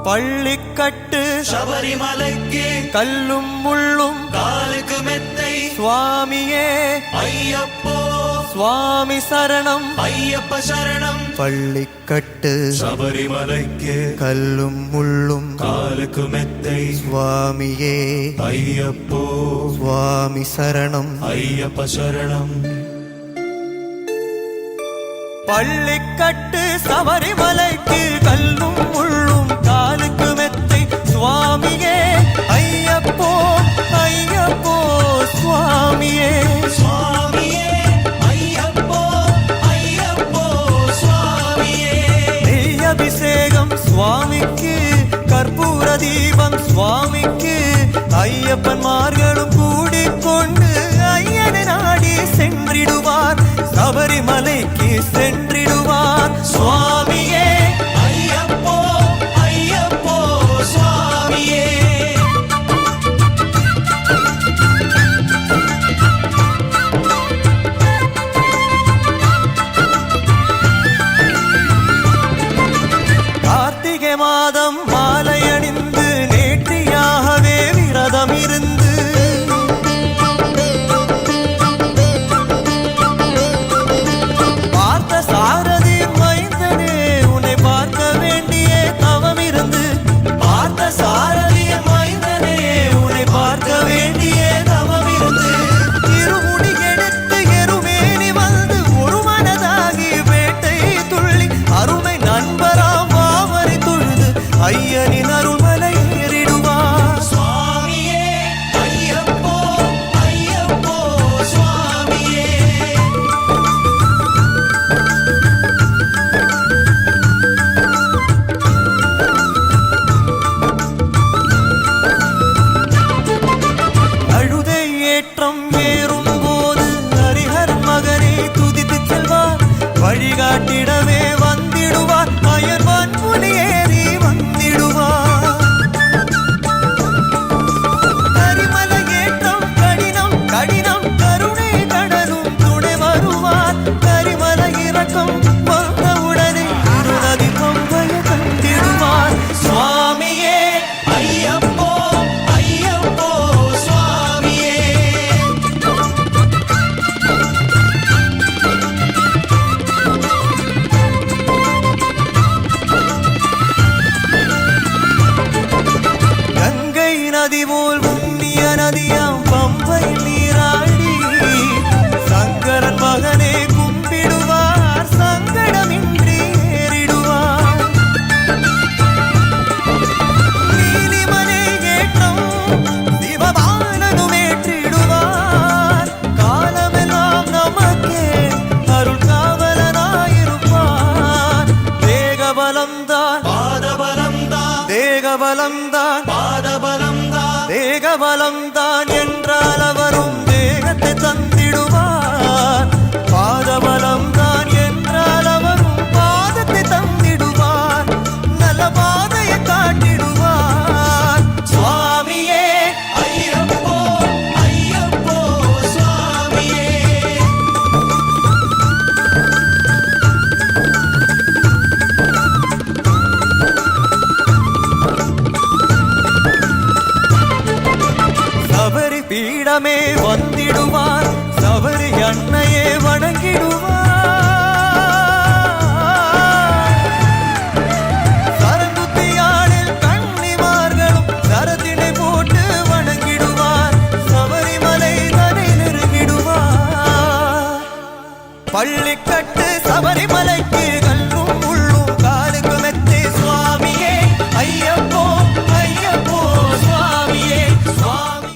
பள்ளிக்கட்டு சபரிமலைக்கு கல்லும் முள்ளும் காலுக்கு மெத்தை சுவாமியே ஐயப்போ சுவாமி சரணம் ஐயப்ப சரணம். பள்ளிக்கட்டு சபரிமலைக்கு கல்லும் முள்ளும் காலுக்கு மெத்தை சுவாமியே ஐயப்போ சுவாமி சரணம் ஐயப்ப சரணம். பள்ளிக்கட்டு சபரிமலைக்கு கல்லும் முள்ளும் காலுக்கு மெத்தை சுவாமியே ஐயப்போ ஐயப்போ சுவாமியே சுவாமியே ஐயப்போ ஐயப்போ சுவாமியே. நெய் அபிஷேகம் சுவாமிக்கு கற்பூர தீபம் சுவாமிக்கு ஐயப்பன்மார்களும் கூடிக்கொண்டு ஐயனை நாடி சென்றிடுவார் சபரிமலைக்கு சென்றிடுவார் சுவாமியே ஐயப்போ ஐயப்போ சுவாமியே. கார்த்திகை மாதம் மாலை அணிந்து நேற்றியாகவே விரதம் இருந்து பார்த்த சாரதி மைந்தனே உன்னை பார்க்க வேண்டிய தவம் இருந்து பார்த்த சாரதி மைந்தனே உன்னை பார்க்க வேண்டிய தவம் இருந்து இருமுடி எடுத்து எருமேனி வந்து ஒரு மனதாகி வேட்டை துள்ளி அருமை நண்பராம் வாவரை தொழுது ஐயனின் அருள்மலை ஏறிடுவார் சுவாமியே ஐயப்போ ஐயப்போ சுவாமியே. அழுதை ஏற்றம் ஏறும் போது ஹரிஹர் மகனை துதித்து செல்வார் வழிகாட்டிடவே வந்திடுவார் அயர்வான் புலி ஏறி வந்திடுவார் கரிமலை ஏற்றம் கடினம் கடினம் கருணை கடலும் துணை வருவார் கரிமலை இறக்கம் வந்தவுடனே இருநதி பம்பையை கண்டிடுவார் சுவாமியே ஐயப்போ ஐயப்போ சுவாமியே. கங்கை நதி போல் புண்ணிய நதியாம் பம்பை நீராடி சங்கரன் மகனே கும்பிடுவார் சங்கடமின்றி ஏறிடுவார் நீலிமலை ஏற்றம் சிவபாலனும் ஏற்றிடுவார் காலமெல்லாம் நமக்கே அருள் காவலனாயிருப்பார் தேகபலம்தான் பாதபலம்தான் தேகபலம்தான் பாதபலம்தான் தேகபலம்தான் என்றால் அவரும் தேகத்தை தந்திடுவார் பாதபலம்தான் என்றால் அவரும் பாதத்தை தந்திடுவார் நல்ல பாதையை காட்டிடுவார் சுவாமியே ஐயப்போ ஐயப்போ சுவாமியே. சபரி பீடமே வந்திடுவார் சபரி அன்னையே வணங்கிடுவார் சரங்குத்தியாளில் கன்னிமார்களும் சரத்தினை போட்டு வணங்கிடுவார் சபரிமலை தனை நெருங்கிடுவார் பள்ளிக்கட்டு சபரிமலை